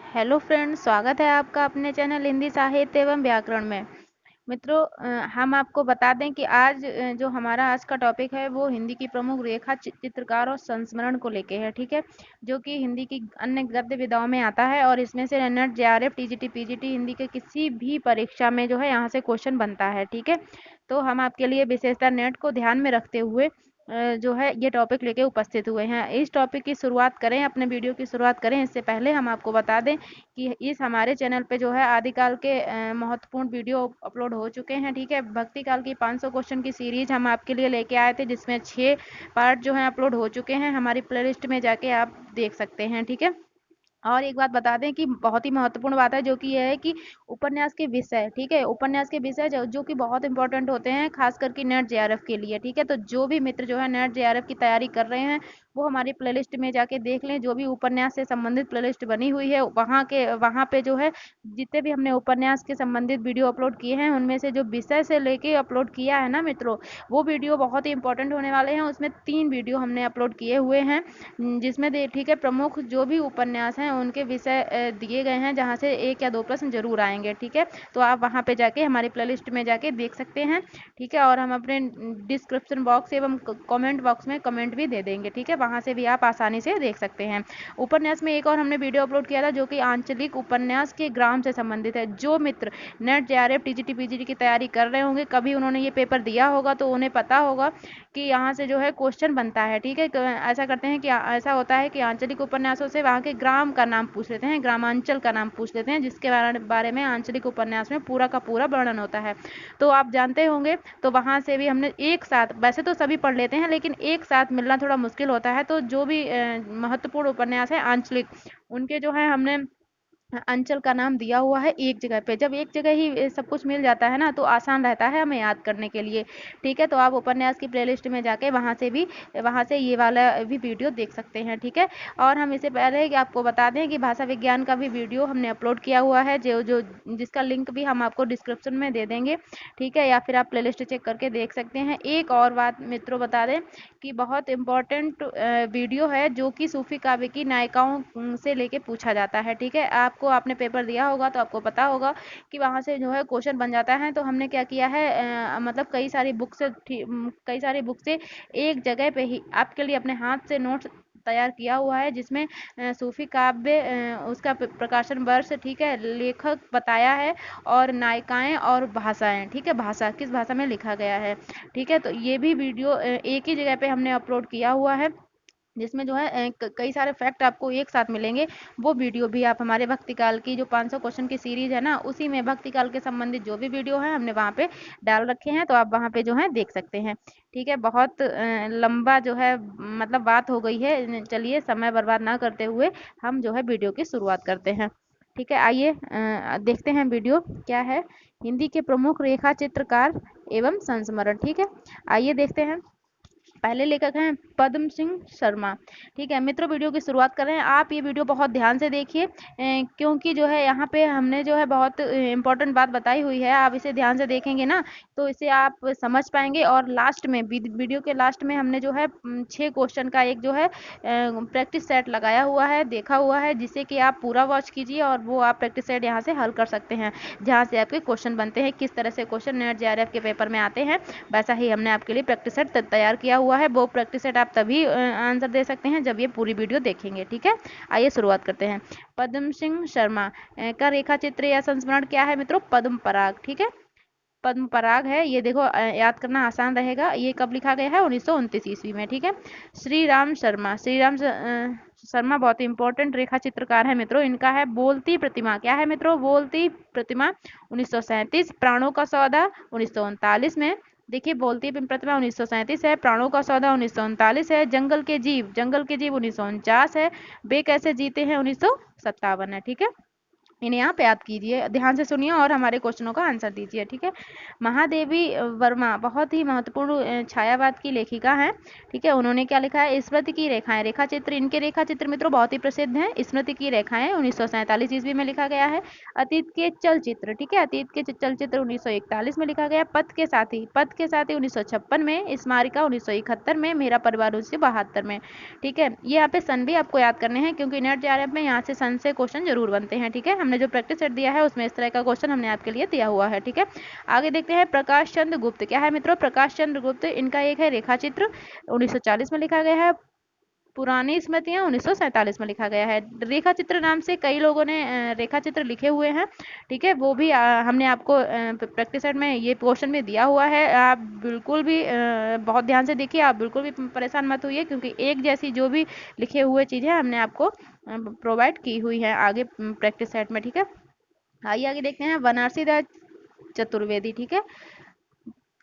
Hello friends, स्वागत है आपका अपने चैनल हिंदी साहित्य एवं व्याकरण में। मित्रों, हम आपको बता दें कि आज जो हमारा आज का टॉपिक है वो हिंदी की प्रमुख रेखा चित्रकार और संस्मरण को लेके है। ठीक है, जो कि हिंदी की अन्य गद्य विधाओं में आता है और इसमें से net, JRF, TGT, PGT Hindi के किसी भी परीक्षा में जो है यहाँ से क्वेश्चन बनता है। ठीक है, तो हम आपके लिए विशेषता नेट को ध्यान में रखते हुए जो है ये टॉपिक लेके उपस्थित हुए हैं। इस टॉपिक की शुरुआत करें, अपने वीडियो की शुरुआत करें इससे पहले हम आपको बता दें कि इस हमारे चैनल पे जो है आदिकाल के महत्वपूर्ण वीडियो अपलोड हो चुके हैं। ठीक है, भक्ति काल की 500 क्वेश्चन की सीरीज हम आपके लिए लेके आए थे, जिसमें 6 पार्ट जो हैं अपलोड हो चुके हैं। हमारी प्लेलिस्ट में जाके आप देख सकते हैं। ठीक है, और एक बात बता दें कि बहुत ही महत्वपूर्ण बात है, जो कि यह है कि उपन्यास के विषय, ठीक है, उपन्यास के विषय जो कि बहुत इंपॉर्टेंट होते हैं, खास करके नेट जेआरएफ के लिए। ठीक है, तो जो भी मित्र जो है नेट जेआरएफ की तैयारी कर रहे हैं वो हमारी प्लेलिस्ट में जाके देख लें। जो भी उपन्यास से संबंधित प्लेलिस्ट बनी हुई है वहाँ पे जो है जितने भी हमने उपन्यास के संबंधित वीडियो अपलोड किए हैं, उनमें से जो विषय से लेके अपलोड किया है ना मित्रों, वो वीडियो बहुत ही इंपॉर्टेंट होने वाले हैं। उसमें 3 वीडियो हमने अपलोड किए हुए हैं, जिसमें ठीक है, प्रमुख जो भी उपन्यास हैं उनके विषय दिए गए हैं, जहाँ से 1 या 2 प्रश्न जरूर आएंगे। ठीक है, तो आप वहाँ पे जाके हमारी प्लेलिस्ट में जाके देख सकते हैं। ठीक है, और हम अपने डिस्क्रिप्शन बॉक्स एवं कमेंट बॉक्स में कमेंट भी दे देंगे। ठीक है, वहाँ से भी आप आसानी से देख सकते हैं। उपन्यास में एक और हमने वीडियो अपलोड किया था, जो कि आंचलिक उपन्यास के ग्राम से संबंधित है। जो मित्र नेट, जेआरएफ, टीजीटी, पीजीटी की तैयारी कर रहे होंगे, कभी उन्होंने ये पेपर दिया होगा, तो उन्हें पता होगा कि यहाँ से जो है क्वेश्चन बनता है। ठीक है, ऐसा करते हैं कि ऐसा होता है कि आंचलिक उपन्यासों से वहाँ के ग्राम का नाम पूछ लेते हैं, ग्रामांचल का नाम पूछ लेते हैं, जिसके बारे में आंचलिक उपन्यास में पूरा का पूरा वर्णन होता है। तो आप जानते होंगे, तो वहाँ से भी हमने एक साथ, वैसे तो सभी पढ़ लेते हैं, लेकिन एक साथ मिलना थोड़ा मुश्किल होता है। तो जो भी महत्वपूर्ण उपन्यास है आंचलिक, उनके जो है हमने अंचल का नाम दिया हुआ है एक जगह पे। जब एक जगह ही सब कुछ मिल जाता है ना, तो आसान रहता है हमें याद करने के लिए। ठीक है, तो आप उपन्यास की प्लेलिस्ट में जाके वहाँ से ये वाला भी वीडियो देख सकते हैं। ठीक है, और हम इससे पहले कि आपको बता दें कि भाषा विज्ञान का भी वीडियो हमने अपलोड किया हुआ है, जो जो जिसका लिंक भी हम आपको डिस्क्रिप्शन में दे देंगे। ठीक है, या फिर आप प्लेलिस्ट चेक करके देख सकते हैं। एक और बात मित्रों बता दें कि बहुत इम्पोर्टेंट वीडियो है, जो कि सूफी काव्य की नायिकाओं से लेके पूछा जाता है। ठीक है, आपने पेपर दिया होगा तो आपको पता होगा कि वहाँ से जो है क्वेश्चन बन जाता है। तो हमने क्या किया है, मतलब कई सारी बुक से एक जगह पे ही आपके लिए अपने हाथ से नोट्स तैयार किया हुआ है, जिसमें सूफी काव्य उसका प्रकाशन वर्ष, ठीक है, लेखक बताया है, और नायिकाएं और भाषाएं, ठीक है, भाषा किस भाषा में लिखा गया है। ठीक है, तो ये भी वीडियो एक ही जगह पे हमने अपलोड किया हुआ है, जिसमें जो है कई सारे फैक्ट आपको एक साथ मिलेंगे। वो वीडियो भी आप हमारे भक्ति काल की जो 500 क्वेश्चन की सीरीज है ना, उसी में भक्ति काल के संबंधित जो भी वीडियो है हमने वहाँ पे डाल रखे हैं, तो आप वहाँ पे जो है देख सकते हैं। ठीक है, बहुत लंबा जो है मतलब बात हो गई है। चलिए, समय बर्बाद ना करते हुए हम जो है वीडियो की शुरुआत करते हैं। ठीक है, आइए देखते हैं वीडियो क्या है। हिंदी के प्रमुख रेखा चित्रकार एवं संस्मरण। ठीक है, आइए देखते हैं। पहले लेखक हैं पद्म सिंह शर्मा। ठीक है मित्रों, वीडियो की शुरुआत कर रहे हैं। आप ये वीडियो बहुत ध्यान से देखिए, क्योंकि जो है यहाँ पे हमने जो है बहुत इंपॉर्टेंट बात बताई हुई है। आप इसे ध्यान से देखेंगे ना, तो इसे आप समझ पाएंगे। और लास्ट में, वीडियो के लास्ट में हमने जो है 6 क्वेश्चन का एक जो है प्रैक्टिस सेट लगाया हुआ है, देखा हुआ है, जिसे कि आप पूरा वॉच कीजिए और वो आप प्रैक्टिस सेट यहाँ से हल कर सकते हैं, जहाँ से आपके क्वेश्चन बनते हैं। किस तरह से क्वेश्चन नेट जेआरएफ के पेपर में आते हैं, वैसा ही हमने आपके लिए प्रैक्टिस सेट तैयार किया हुआ है। वो प्रैक्टिस सेट आप तभी आंसर दे सकते हैं जब ये पूरी वीडियो देखेंगे। ठीक है, आइए शुरुआत करते हैं। पद्म सिंह शर्मा का रेखा चित्र या संस्मरण क्या है मित्रों? पद्म पराग। ठीक है, पद्म पराग है ये। देखो, याद करना आसान रहेगा। ये कब लिखा गया है? 1929 ईस्वी में। ठीक है, श्री राम शर्मा, शर्मा बहुत इंपॉर्टेंट रेखा चित्रकार है मित्रों। इनका है बोलती प्रतिमा। क्या है मित्रों? बोलती प्रतिमा 1937। प्राणों का सौदा 1939 में। देखिए, बोलती प्रतिमा 1937 है, प्राणों का सौदा 1939 है, जंगल के जीव 1949 है, वे कैसे जीते हैं 1957 है। ठीक है, इन्हें आप याद कीजिए, ध्यान से सुनिए और हमारे क्वेश्चनों का आंसर दीजिए। ठीक है, महादेवी वर्मा बहुत ही महत्वपूर्ण छायावाद की लेखिका हैं। ठीक है, उन्होंने क्या लिखा है? स्मृति की रेखाएं, रेखा चित्र, इनके रेखा चित्र मित्रों बहुत ही प्रसिद्ध हैं। स्मृति की रेखाएं 1947 ईस्वी में लिखा गया है। अतीत के चलचित्र, ठीक है, अतीत के चलचित्र 1941 में लिखा गया। पथ के साथी, पथ के साथी 1956 में, स्मारिका 1971 में, मेरा परिवार 1972 में। ठीक है, ये यहाँ पे सन भी आपको याद करने हैं, क्योंकि नेट जेआरएफ में यहाँ से सन से क्वेश्चन जरूर बनते हैं। ठीक है, हमने जो प्रैक्टिस सेट दिया है उसमें इस तरह का क्वेश्चन हमने आपके लिए दिया हुआ है। ठीक है, आगे देखते हैं प्रकाश चंद्र गुप्त। क्या है मित्रों? प्रकाश चंद्र गुप्त, इनका एक है रेखा चित्र, 1940 में लिखा गया है। पुरानी स्मृतियां 1947 में लिखा गया है। रेखा चित्र नाम से कई लोगों ने रेखा चित्र लिखे हुए हैं। ठीक है, वो भी हमने आपको प्रैक्टिस सेट में ये क्वेश्चन में दिया हुआ है। आप बिल्कुल भी बहुत ध्यान से देखिए, आप बिल्कुल भी परेशान मत होइए, क्योंकि एक जैसी जो भी लिखे हुए चीजें हमने आपको प्रोवाइड की हुई है आगे प्रैक्टिस सेट में। ठीक है, आइए आगे देखते हैं बनारसी दास चतुर्वेदी। ठीक है,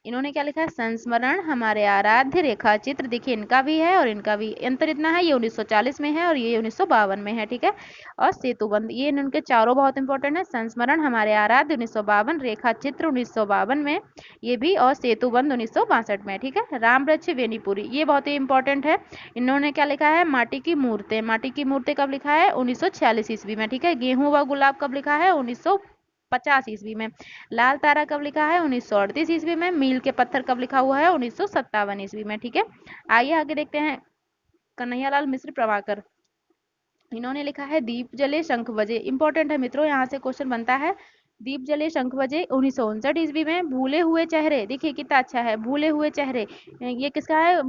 इन्होंने क्या लिखा है? संस्मरण हमारे आराध्य रेखा चित्र। देखिए, इनका भी है और इनका भी, अंतर इतना है, ये 1940 में है और ये 1952 में है। ठीक है, और सेतुबंद, ये इनके चारों बहुत इंपॉर्टेंट है। संस्मरण हमारे आराध्य 1952, रेखा चित्र 1952 में ये भी, और सेतुबंद 1962 में। ठीक है, राम वृक्ष वेनीपुरी, ये बहुत ही इंपॉर्टेंट है। इन्होंने क्या लिखा है? माटी की मूर्तें, माटी की मूर्तें कब लिखा है? 1946 ईस्वी में। ठीक है, गेहूं व गुलाब कब लिखा है? 1950 ईस्वी में। लाल तारा कब लिखा है? 1938 ईस्वी में। मील के पत्थर कब लिखा हुआ है? 1957 ईस्वी में। ठीक है, आइए आगे देखते हैं कन्हैयालाल मिश्र प्रभाकर, इन्होंने लिखा है दीप जले शंख बजे। इंपॉर्टेंट है मित्रों, यहाँ से क्वेश्चन बनता है। दीप जले शंख बजे 1959 ईस्वी में। भूले हुए चेहरे, देखिए कितना अच्छा है, भूले हुए चेहरे, ये किसका है?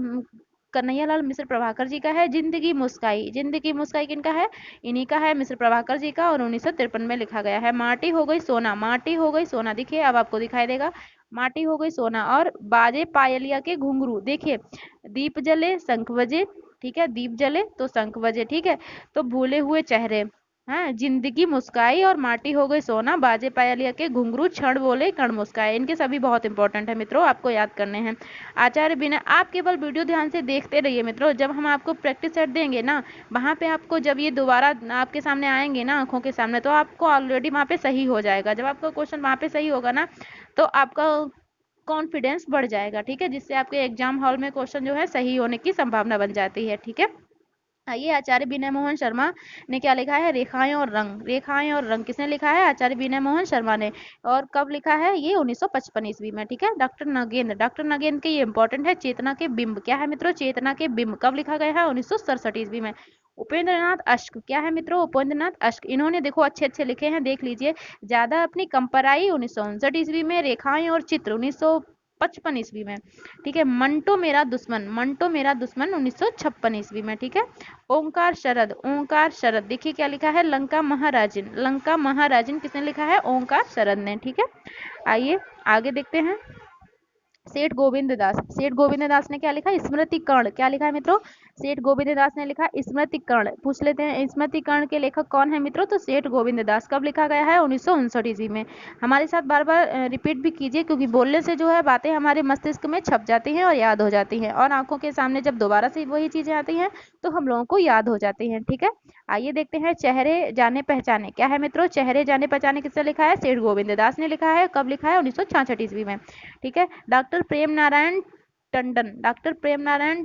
कन्हैयालाल मिश्र प्रभाकर जी का है। जिंदगी मुस्काई, जिंदगी मुस्काई किनका है? इन्हीं का है, मिश्र प्रभाकर जी का, और 1953 में लिखा गया है। माटी हो गई सोना, माटी हो गई सोना, देखिए अब आपको दिखाई देगा, माटी हो गई सोना। और बाजे पायलिया के घुंघरू, देखिए दीप जले शंख बजे, ठीक है, दीप जले तो शंख बजे। ठीक है, तो भूले हुए चेहरे, हाँ, जिंदगी मुस्काई, और माटी हो गई सोना, बाजे पायलिया के घुंघरू, क्षण बोले कण मुस्काए, इनके सभी बहुत इंपॉर्टेंट है मित्रों, आपको याद करने हैं। आचार्य बिना, आप केवल वीडियो ध्यान से देखते रहिए मित्रों, जब हम आपको प्रैक्टिस सेट देंगे ना, वहाँ पे आपको जब ये दोबारा आपके सामने आएंगे ना आंखों के सामने, तो आपको ऑलरेडी वहाँ पे सही हो जाएगा। जब आपका क्वेश्चन वहाँ पे सही होगा ना, तो आपका कॉन्फिडेंस बढ़ जाएगा। ठीक है, जिससे आपके एग्जाम हॉल में क्वेश्चन जो है सही होने की संभावना बन जाती है। ठीक है, आइए आचार्य विनय मोहन शर्मा ने क्या लिखा है? रेखाएं और रंग, रेखाएं और रंग किसने लिखा है? आचार्य विनय मोहन शर्मा ने। और कब लिखा है? ये 1955 ईस्वी में। ठीक है, डॉक्टर नगेंद्र, डॉक्टर नगेंद्र के ये इंपॉर्टेंट है। चेतना के बिंब, क्या है मित्रों? चेतना के बिंब कब लिखा गया है? 1967 ईस्वी में। उपेंद्रनाथ अश्क, क्या है मित्रों? उपेंद्रनाथ अश्क, इन्होंने देखो अच्छे अच्छे लिखे हैं, देख लीजिए। ज्यादा अपनी कम पर आई 1959 ईस्वी में। रेखाएं और चित्र 1955 ईस्वी में। ठीक है, मंटो मेरा दुश्मन, मंटो मेरा दुश्मन 1956 ईस्वी में। ठीक है, ओंकार शरद, ओंकार शरद, देखिए क्या लिखा है? लंका महाराजिन, लंका महाराजिन किसने लिखा है? ओंकार शरद ने। ठीक है, आइए आगे देखते हैं। सेठ गोविंद दास, सेठ गोविंद दास ने क्या लिखा? स्मृति कर्ण, क्या लिखा है मित्रों? सेठ गोविंद दास ने लिखा स्मृति कर्ण। पूछ लेते हैं स्मृति कर्ण के लेखक कौन है मित्रों? तो सेठ गोविंद दास। कब लिखा गया है? 1959 ईस्वी में। हमारे साथ बार बार रिपीट भी कीजिए, क्योंकि बोलने से जो है बातें हमारे मस्तिष्क में छप जाती हैं और याद हो जाती हैं, और आंखों के सामने जब दोबारा से वही चीजें आती हैं तो हम लोगों को याद हो जाती हैं। ठीक है, आइए देखते हैं चेहरे जाने पहचाने, क्या है मित्रों? चेहरे जाने पहचाने किसने लिखा है? सेठ गोविंद दास ने लिखा है। कब लिखा है? 1966 ईस्वी में। ठीक है, डॉक्टर प्रेम नारायण टंडन, डॉक्टर प्रेम नारायण,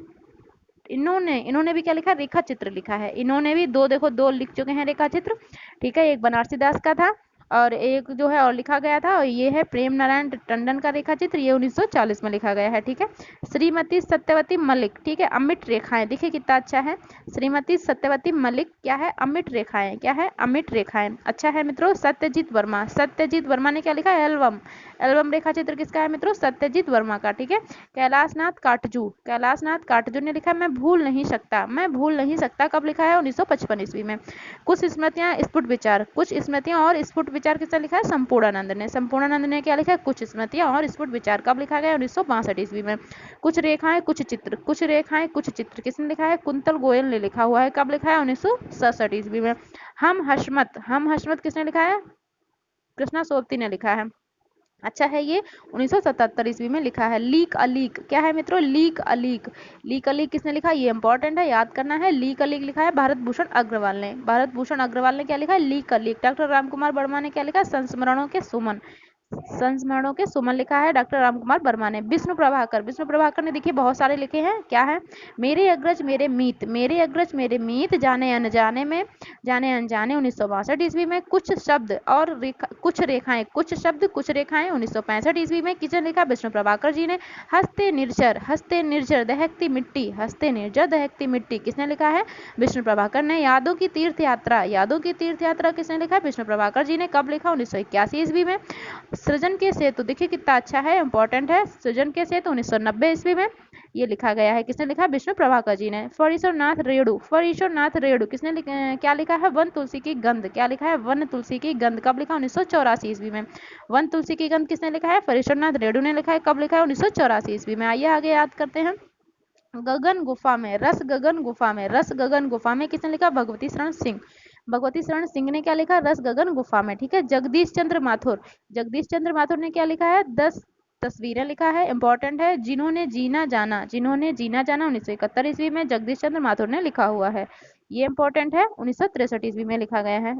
इन्होंने इन्होंने भी क्या लिखा? रेखा चित्र लिखा है। इन्होंने भी दो, देखो दो लिख चुके हैं रेखा चित्र। ठीक है, एक बनारसी दास का था और एक जो है और लिखा गया था, और ये है प्रेम नारायण टंडन का रेखा चित्र, ये 1940 में लिखा गया है। ठीक है, श्रीमती सत्यवती मलिक, ठीक है, अमिट रेखाएं, देखिए कितना अच्छा है। श्रीमती सत्यवती मलिक क्या है? अमिट रेखाएं, क्या है? अमिट रेखाएं, अच्छा है मित्रों। सत्यजीत वर्मा, सत्यजीत वर्मा ने क्या लिखा है? एल्बम, एल्बम रेखा चित्र किसका है मित्रों? सत्यजीत वर्मा का। ठीक है, कैलाशनाथ काटजू, कैलाशनाथ काटजू ने लिखा मैं भूल नहीं सकता, मैं भूल नहीं सकता, कब लिखा है? 1955 ईस्वी में। कुछ स्मृतियां स्फुट विचार, कुछ स्मृतियां और स्फुट विचार किसने लिखा है? संपूर्णानंद ने। संपूर्णानंद ने क्या लिखा है? कुछ स्मृतियां और स्फुट विचार, कब लिखा गया? 1962 ईस्वी में। कुछ रेखाएं कुछ चित्र, कुछ रेखाएं कुछ चित्र किसने लिखा है? कुंतल गोयल ने लिखा हुआ है। कब लिखा है? 1967 ईस्वी में। हम हशमत, हम हशमत किसने लिखा है? कृष्णा सोबती ने लिखा है। अच्छा है ये 1977 ईस्वी में लिखा है। लीक अलीक क्या है मित्रों? लीक अलीक। लीक अलीक किसने लिखा? ये इंपॉर्टेंट है, याद करना है। लीक अलीक लिखा है भारत भूषण अग्रवाल ने। भारत भूषण अग्रवाल ने क्या लिखा है? लीक अलीक। डॉक्टर रामकुमार वर्मा ने क्या लिखा? संस्मरणों के सुमन। संस्मरणों के सुमन लिखा है डॉक्टर रामकुमार वर्मा ने। विष्णु प्रभाकर, विष्णु प्रभाकर ने देखिए बहुत सारे लिखे हैं। क्या है? मेरे अग्रज मेरे मीत, मेरे अग्रज मेरे मीत, जाने अनजाने में, जाने अनजाने 1962 ईस्वी में। कुछ शब्द और कुछ रेखाएं, कुछ शब्द कुछ रेखाएं 1965 ईस्वी में। किसने लिखा? विष्णु प्रभाकर जी ने। हस्ते निर्जर दहकती मिट्टी, हस्ते निर्जर दहकती मिट्टी किसने लिखा है? विष्णु प्रभाकर ने। यादों की तीर्थ यात्रा, यादों की तीर्थ यात्रा किसने लिखा है? विष्णु प्रभाकर जी ने। कब लिखा? 1981 ईस्वी में। सृजन के सेतु देखिए कितना अच्छा है, इंपॉर्टेंट है। सृजन के सेतु 1990 ईस्वी में ये लिखा गया है। किसने लिखा? विष्णु प्रभाकर जी ने। फरीश्वरनाथ रेणु, फरीश्वरनाथ रेणु किसने क्या लिखा है? वन तुलसी की गंध। क्या लिखा है? वन तुलसी की गंध। कब लिखा? 1984 ईस्वी में। वन तुलसी की गंध किसने लिखा है? फरीश्वरनाथ रेणु ने लिखा है। कब लिखा है? 1984 ईस्वी में। आइए आगे याद करते हैं। गगन गुफा में रस, गगन गुफा में रस, गगन गुफा में किसने लिखा? भगवती शरण सिंह। भगवती शरण सिंह ने क्या लिखा? रस गगन गुफा में। ठीक है। जगदीश चंद्र माथुर, जगदीश चंद्र माथुर ने क्या लिखा है? 10 तस्वीरें लिखा है, इंपॉर्टेंट है। जिन्होंने जीना जाना, जिन्होंने जीना जाना 1971 ईस्वी में जगदीश चंद्र माथुर ने लिखा हुआ है। ये इंपॉर्टेंट है, 1963 ईस्वी में लिखा गया है।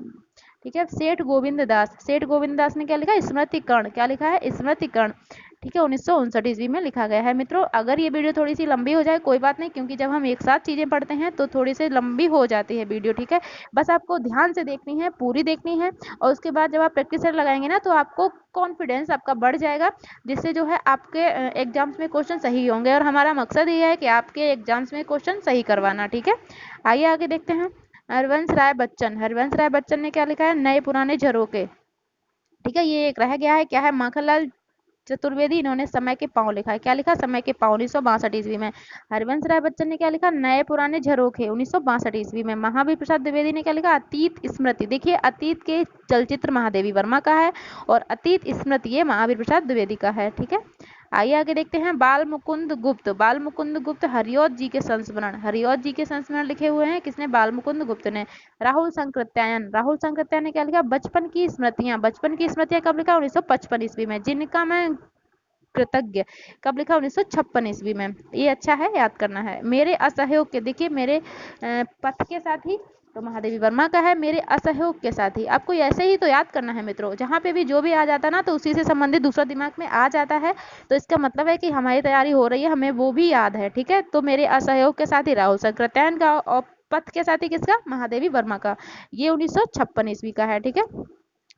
ठीक है। सेठ गोविंद दास, सेठ गोविंद दास ने क्या लिखा? स्मृति कर्ण। क्या लिखा है? स्मृति कर्ण। ठीक है। 1959 ईस्वी में लिखा गया है। मित्रों अगर ये वीडियो थोड़ी सी लंबी हो जाए कोई बात नहीं, क्योंकि जब हम एक साथ चीजें पढ़ते हैं तो थोड़ी सी लंबी हो जाती है वीडियो। ठीक है। बस आपको ध्यान से देखनी है, पूरी देखनी है, और उसके बाद जब आप प्रैक्टिस लगाएंगे ना तो आपको कॉन्फिडेंस आपका बढ़ जाएगा, जिससे जो है आपके एग्जाम्स में क्वेश्चन सही होंगे। और हमारा मकसद ये है कि आपके एग्जाम्स में क्वेश्चन सही करवाना। ठीक है। आइए आगे देखते हैं। हरवंश राय बच्चन, हरवंश राय बच्चन ने क्या लिखा है? नए पुराने झरोके। ठीक है। ये एक रह गया है। क्या है? माखनलाल चतुर्वेदी, इन्होंने समय के पांव लिखा है। क्या लिखा? समय के पांव, 1962 ईस्वी में। हरिवंश राय बच्चन ने क्या लिखा? नए पुराने झरोखे, 1962 ईस्वी में। महावीर प्रसाद द्विवेदी ने क्या लिखा? अतीत स्मृति। देखिए अतीत के चलचित्र महादेवी वर्मा का है, और अतीत स्मृति ये महावीर प्रसाद द्विवेदी का है। ठीक है। आइए आगे देखते हैं। बाल मुकुंद गुप्त, बाल मुकुंद गुप्त हरिऔध जी के संस्मरण, हरिऔध जी के संस्मरण लिखे हुए हैं। किसने? बाल मुकुंद गुप्त ने। राहुल संकृत्यायन, राहुल संकृत्यायन ने क्या लिखा? बचपन की स्मृतियां, बचपन की स्मृतियां कब लिखा? 1955 ईस्वी में। जिनका मैं कृतज्ञ, कब लिखा? 1956 ईस्वी में। ये अच्छा है, याद करना है। मेरे असहयोग के, देखिए मेरे पथ के साथी तो महादेवी वर्मा का है। मेरे असहयोग के साथी, आपको ऐसे ही तो याद करना है मित्रों। जहाँ पे भी जो भी आ जाता ना तो उसी से संबंधित दूसरा दिमाग में आ जाता है, तो इसका मतलब है कि हमारी तैयारी हो रही है, हमें वो भी याद है। ठीक है। तो मेरे असहयोग के साथी राहुल संकृत्यायन का, और पथ के साथी किसका? महादेवी वर्मा का। ये 1956 ईस्वी का है। ठीक है।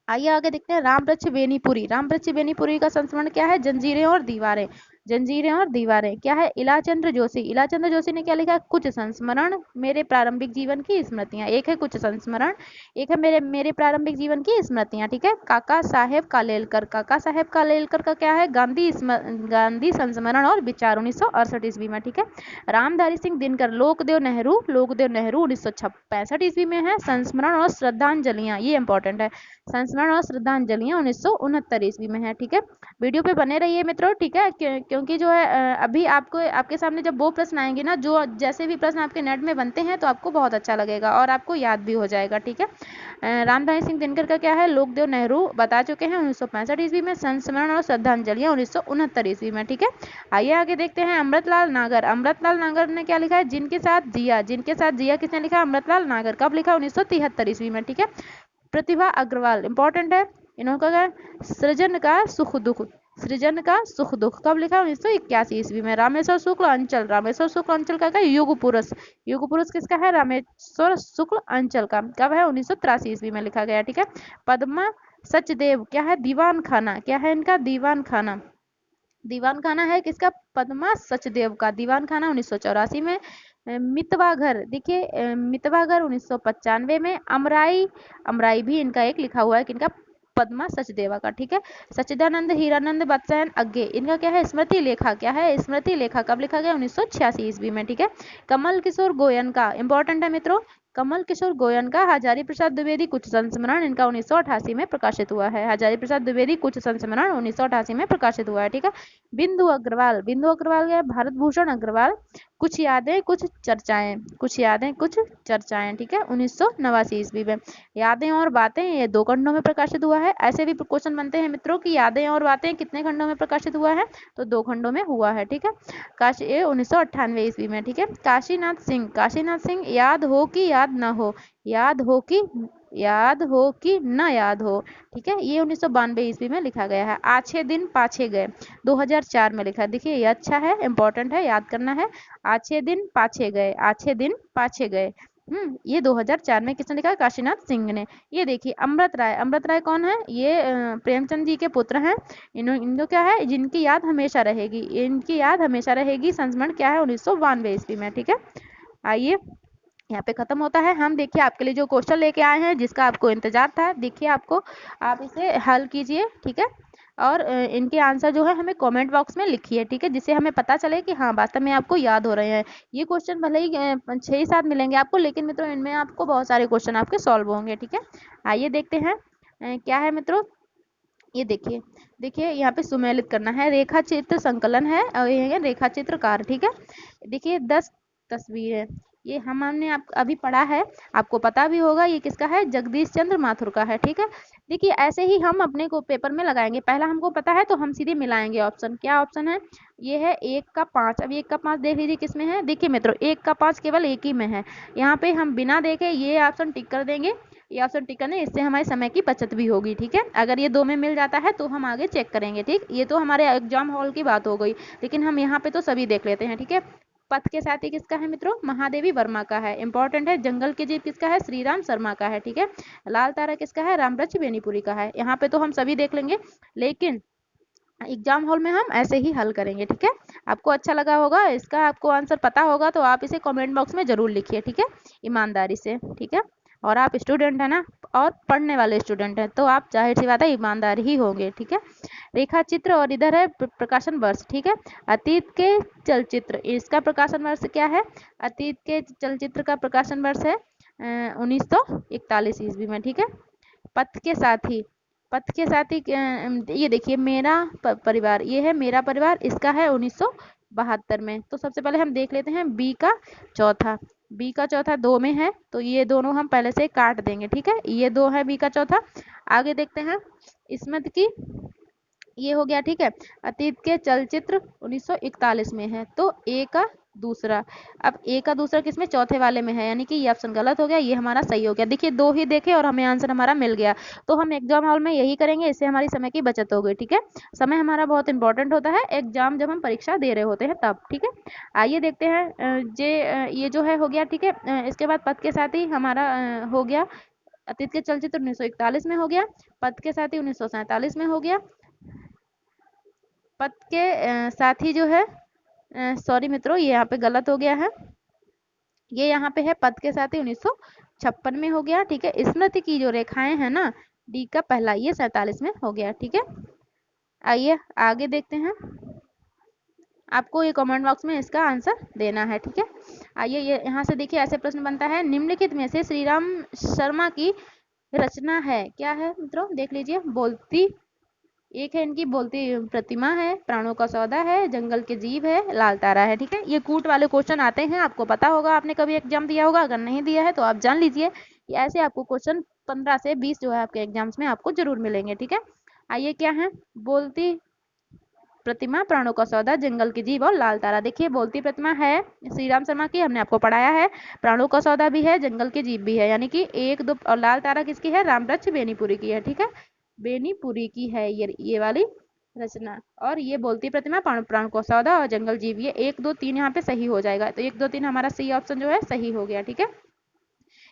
आइए आगे देखते हैं। रामवृक्ष बेनीपुरी, रामवृक्ष बेनीपुरी का संस्मरण क्या है? जंजीरें और दीवारें, जंजीरें और दीवारें। क्या है? इलाचंद्र जोशी, इलाचंद्र जोशी ने क्या लिखा? कुछ संस्मरण, मेरे प्रारंभिक जीवन की स्मृतियां। एक है कुछ संस्मरण, एक है मेरे मेरे प्रारंभिक जीवन की स्मृतियां। ठीक है। काका साहेब कालेलकर, काका साहेब कालेलकर का क्या है? गांधी संस्मरण और विचार, 1968 ईस्वी में। ठीक है। रामधारी सिंह दिनकर, लोकदेव नेहरू, लोकदेव नेहरू 1965 ईस्वी में है। संस्मरण और श्रद्धांजलियां, ये इंपॉर्टेंट है। संस्मरण और श्रद्धांजलियां 1969 ईस्वी में है। ठीक है। वीडियो पे बने रहिए मित्रों। ठीक है। क्योंकि जो है अभी आपको आपके सामने जब वो प्रश्न आएंगे ना, जो जैसे भी प्रश्न आपके नेट में बनते हैं तो आपको बहुत अच्छा लगेगा और आपको याद भी हो जाएगा। ठीक है। रामधारी सिंह दिनकर का क्या है? लोकदेव नेहरू बता चुके हैं 1965 ईस्वी में। संस्मरण और श्रद्धांजलियां 1969 ईस्वी में। ठीक है। आइए आगे देखते हैं। अमृतलाल नागर, अमृतलाल नागर ने क्या लिखा है? जिनके साथ जिया, जिनके साथ जिया किसने लिखा? अमृतलाल नागर। कब लिखा? 1973 ईस्वी में। ठीक है। प्रतिभा अग्रवाल, इंपॉर्टेंट है। इन्होंने कहा सृजन का सुख दुख, सृजन का सुख दुख कब लिखा? 1981 ईस्वी में। रामेश्वर शुक्ल अंचल, रामेश्वर शुक्ल अंचल का युग पुरुष, युग पुरुष किसका है? रामेश्वर शुक्ल अंचल का। कब है? 1983 ईस्वी में लिखा गया। ठीक है। पद्मा सचदेव क्या है? दीवान खाना। क्या है इनका? दीवान खाना। दीवान खाना है किसका? पद्मा सचदेव का। दीवान खाना 1984 में। मितवा घर, देखिए मितवा घर 1995 में। अमराई, अमराई भी इनका एक लिखा हुआ है किनका? पद्मा सचदेवा का। ठीक है। सच्चिदानंद हीरानंद बत्सायन अग्गे, इनका क्या है? स्मृति लेखा। क्या है? स्मृति लेखा। कब लिखा गया? 1986 ईस्वी में। ठीक है। कमल किशोर गोयन का, इंपॉर्टेंट है मित्रों। कमल किशोर गोयन का हजारी प्रसाद द्विवेदी कुछ संस्मरण, इनका 1988 में प्रकाशित हुआ है। हजारी प्रसाद द्विवेदी कुछ संस्मरण 1988 में प्रकाशित हुआ है। ठीक है। बिंदु अग्रवाल, बिंदु अग्रवाल है भारत भूषण अग्रवाल कुछ यादें कुछ चर्चाएं, कुछ यादें कुछ चर्चाएं, ठीक है, 1989 ईस्वी में। यादें और बातें ये 2 खंडों में प्रकाशित हुआ है। ऐसे भी क्वेश्चन बनते हैं मित्रों कि यादें और बातें कितने खंडों में प्रकाशित हुआ है, तो 2 खंडों में हुआ है, ठीक है। काशी ये 1998 ईस्वी में, ठीक है। काशीनाथ सिंह याद हो कि याद न हो, याद हो कि न याद हो, ठीक है, ये 1992 ईस्वी में लिखा गया है। आछे दिन पाछे गए 2004 में लिखा है। देखिए ये अच्छा है, इंपॉर्टेंट है, याद करना है। आछे दिन पाछे गए, आछे दिन पाछे गए, ये 2004 में किसने लिखा है? काशीनाथ सिंह ने। ये देखिए अमृत राय कौन है? ये प्रेमचंद जी के पुत्र हैं। इनको क्या है? जिनकी याद हमेशा रहेगी, इनकी याद हमेशा रहेगी, संस्मरण क्या है? 1992 ईस्वी में, ठीक है। आइए यहाँ पे खत्म होता है। हम देखिए आपके लिए जो क्वेश्चन लेके आए हैं, जिसका आपको इंतजार था, देखिए आपको, आप इसे हल कीजिए, ठीक है। और इनके आंसर जो है हमें कमेंट बॉक्स में लिखिए, ठीक है, जिससे हमें पता चले कि हाँ वास्तव में आपको याद हो रहे हैं। ये क्वेश्चन भले ही 6 ही 7 मिलेंगे आपको, लेकिन मित्रों इनमें आपको बहुत सारे क्वेश्चन आपके सॉल्व होंगे, ठीक है। आइए देखते हैं क्या है मित्रों। ये देखिए, देखिए यहाँ पे सुमेलित करना है, रेखा चित्र संकलन है और ये है रेखा चित्रकार, ठीक है। देखिए 10 तस्वीरें, ये हमने आप अभी पढ़ा है, आपको पता भी होगा ये किसका है? जगदीश चंद्र माथुर का है, ठीक है। देखिए ऐसे ही हम अपने को पेपर में लगाएंगे। पहला हमको पता है तो हम सीधे मिलाएंगे ऑप्शन। क्या ऑप्शन है? ये है 1 का 5। अब 1 का 5 देख लीजिए किसमें है। देखिए मित्रों 1 का 5 केवल एक ही में है। यहाँ पे हम बिना देखे ये ऑप्शन टिक कर देंगे। ये ऑप्शन टिक करने, इससे हमारे समय की बचत भी होगी, ठीक है। अगर ये 2 में मिल जाता है तो हम आगे चेक करेंगे, ठीक। ये तो हमारे एग्जाम हॉल की बात हो गई, लेकिन हम यहाँ पे तो सभी देख लेते हैं, ठीक है। पथ के साथी किसका है मित्रों? महादेवी वर्मा का है, इंपॉर्टेंट है। जंगल के जीव किसका है? श्रीराम शर्मा का है, ठीक है। लाल तारा किसका है? रामवृक्ष बेनीपुरी का है। यहाँ पे तो हम सभी देख लेंगे, लेकिन एग्जाम हॉल में हम ऐसे ही हल करेंगे, ठीक है। आपको अच्छा लगा होगा, इसका आपको आंसर पता होगा तो आप इसे कमेंट बॉक्स में जरूर लिखिए, ठीक है, ईमानदारी से, ठीक है। और आप स्टूडेंट है ना, और पढ़ने वाले स्टूडेंट हैं, तो आप जाहिर सी बात है ईमानदार ही होंगे, ठीक है। रेखा चित्र, और इधर है प्रकाशन वर्ष, ठीक है। अतीत के चलचित्र, इसका प्रकाशन वर्ष क्या है? अतीत के चलचित्र का प्रकाशन वर्ष है 1941 ईस्वी में, ठीक है। पथ के साथी, पथ के साथी ये देखिए मेरा परिवार, ये है मेरा परिवार, इसका है 1972 में। तो सबसे पहले हम देख लेते हैं बी का चौथा। बी का चौथा 2 में है, तो ये दोनों हम पहले से काट देंगे, ठीक है। ये 2 है बी का चौथा। आगे देखते हैं इसमत की, ये हो गया, ठीक है। अतीत के चलचित्र 1941 में है, तो ए का दूसरा। अब ए का दूसरा किसमें? चौथे वाले में है, यानी कि ये ऑप्शन गलत हो गया, ये हमारा सही हो गया। देखिए 2 ही देखे और हमें आंसर हमारा मिल गया। तो हम एग्जाम हॉल में यही करेंगे, इससे हमारी समय की बचत हो गई, ठीक है। समय हमारा बहुत इंपॉर्टेंट होता है एग्जाम, जब हम परीक्षा दे रहे होते हैं तब, ठीक है। आइए देखते हैं ये जो है हो गया, ठीक है। इसके बाद पथ के साथ ही हमारा हो गया। अतीत के चलचित्र 1941 में हो गया, पथ के साथ ही 1947 में हो गया। पद के साथ ही जो है, सॉरी मित्रों ये यहाँ पे गलत हो गया है, ये यहाँ पे है पद के साथ ही 1956 में हो गया, ठीक है। स्मृति की जो रेखाएं हैं ना, डी का पहला, ये 47 में हो गया, ठीक है। आइए आगे देखते हैं, आपको ये कमेंट बॉक्स में इसका आंसर देना है, ठीक है। आइए ये यहाँ से देखिए, ऐसे प्रश्न बनता है, निम्नलिखित में से श्री राम शर्मा की रचना है, क्या है मित्रों? देख लीजिए, बोलती, एक है इनकी बोलती प्रतिमा है, प्राणों का सौदा है, जंगल के जीव है, लाल तारा है, ठीक है। ये कूट वाले क्वेश्चन आते हैं, आपको पता होगा, आपने कभी एग्जाम दिया होगा, अगर नहीं दिया है तो आप जान लीजिए। ये ऐसे आपको क्वेश्चन 15 से 20 जो है आपके एग्जाम्स में आपको जरूर मिलेंगे, ठीक है। आइए क्या है? बोलती प्रतिमा, प्राणों का सौदा, जंगल के जीव और लाल तारा। देखिए बोलती प्रतिमा है श्री राम शर्मा की, हमने आपको पढ़ाया है। प्राणों का सौदा भी है, जंगल के जीव भी है, यानी कि 1 2, और लाल तारा किसकी है? रामवृक्ष बेनीपुरी की है, ठीक है। बेनीपुरी की है ये वाली रचना। और ये बोलती प्रतिमा, प्राण को सौदा और जंगल जीव, ये 1 2 3 यहाँ पे सही हो जाएगा। तो 1 2 3 हमारा सही ऑप्शन जो है सही हो गया, ठीक है।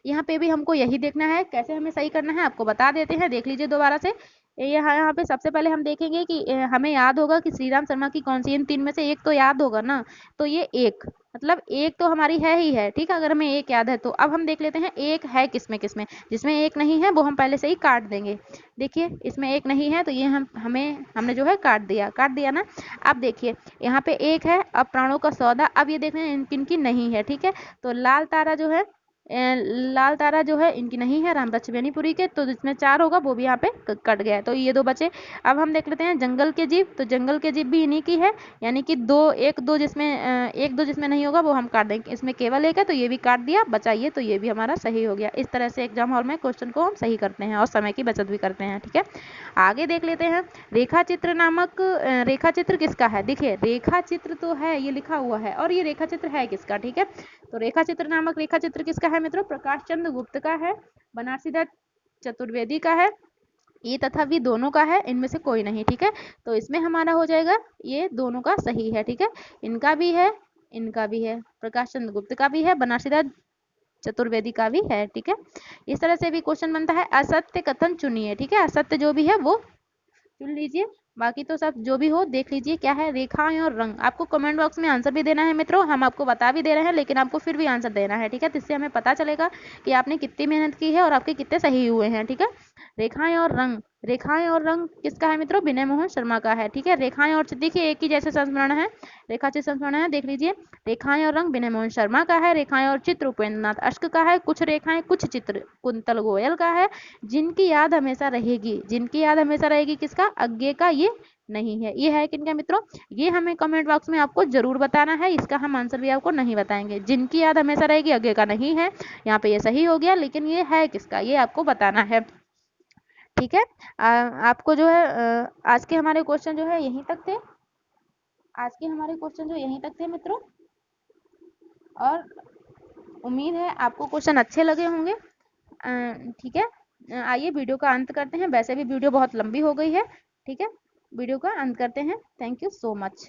यहाँ पे भी हमको यही देखना है, कैसे हमें सही करना है आपको बता देते हैं, देख लीजिए दोबारा से। यहाँ पे सबसे पहले हम देखेंगे कि हमें याद होगा कि श्री राम शर्मा की कौन सी, इन 3 में से एक तो याद होगा ना, तो ये एक, मतलब एक तो हमारी है ही है, ठीक है। अगर हमें एक याद है तो अब हम देख लेते हैं एक है किसमें किसमें। जिसमें एक नहीं है वो हम पहले से ही काट देंगे। देखिए इसमें एक नहीं है तो ये हमने जो है काट दिया ना। अब देखिए यहाँ पे एक है, अब प्राणों का सौदा, अब ये देख रहे हैं किन की नहीं है, ठीक है। तो लाल तारा जो है लाल तारा जो है इनकी नहीं है, रामवृक्ष बेनीपुरी के, तो जिसमें 4 होगा वो भी यहाँ पे कट गया है, तो ये 2 बचे। अब हम देख लेते हैं जंगल के जीव, तो जंगल के जीव भी इन्हीं की है, यानी कि 1 2 जिसमें नहीं होगा वो हम काट देंगे, इसमें केवल 1 है तो ये भी काट दिया, बचा ये, तो ये भी हमारा सही हो गया। इस तरह से एग्जाम हॉल में क्वेश्चन को हम सही करते हैं और समय की बचत भी करते हैं। ठीक है, आगे देख लेते हैं। रेखा चित्र नामक रेखा चित्र किसका है? देखिए रेखा चित्र तो है, ये लिखा हुआ है, और ये रेखा चित्र है किसका? ठीक है, तो रेखा चित्र नामक रेखा चित्र किसका है मित्रों? प्रकाश चंद्र गुप्त का है, बनारसीदास चतुर्वेदी का है, ये तथा भी दोनों का है, इनमें से कोई नहीं। ठीक है, तो इसमें हमारा हो जाएगा ये दोनों का सही है। ठीक है, इनका भी है, इनका भी है, प्रकाश चंद्र गुप्त का भी है, बनारसीदास चतुर्वेदी का भी है। ठीक है, इस तरह से भी क्वेश्चन बनता है। असत्य कथन चुनिए। ठीक है, असत्य जो भी है वो चुन लीजिए, बाकी तो सब जो भी हो देख लीजिए क्या है। रेखाएं और रंग, आपको कमेंट बॉक्स में आंसर भी देना है मित्रों, हम आपको बता भी दे रहे हैं, लेकिन आपको फिर भी आंसर देना है। ठीक है, जिससे हमें पता चलेगा कि आपने कितनी मेहनत की है और आपके कितने सही हुए हैं। ठीक है, रेखाएं और रंग, रेखाएं और रंग किसका है मित्रों? विनय मोहन शर्मा का है। ठीक है, रेखाएं और देखिए एक ही जैसे संस्मरण है, रेखा चित्र संस्मरण है, देख लीजिए। रेखाएं और रंग विनय मोहन शर्मा का है, रेखाएं और चित्र उपेंद्र नाथ अश्क का है, कुछ रेखाएं कुछ चित्र कुंतल गोयल का है, जिनकी याद हमेशा रहेगी, जिनकी याद हमेशा रहेगी किसका? अज्ञे का, ये नहीं है। ये है किनका मित्रों? ये हमें कमेंट बॉक्स में आपको जरूर बताना है, इसका हम आंसर भी आपको नहीं बताएंगे। जिनकी याद हमेशा रहेगी, अज्ञे का नहीं है, यहाँ पे ये सही हो गया, लेकिन ये है किसका, ये आपको बताना है। ठीक है, आपको जो है आज के हमारे क्वेश्चन जो है यहीं तक थे, आज के हमारे क्वेश्चन जो यहीं तक थे मित्रों, और उम्मीद है आपको क्वेश्चन अच्छे लगे होंगे। ठीक है, आइए वीडियो का अंत करते हैं, वैसे भी वीडियो बहुत लंबी हो गई है। ठीक है, वीडियो का अंत करते हैं। Thank you so much.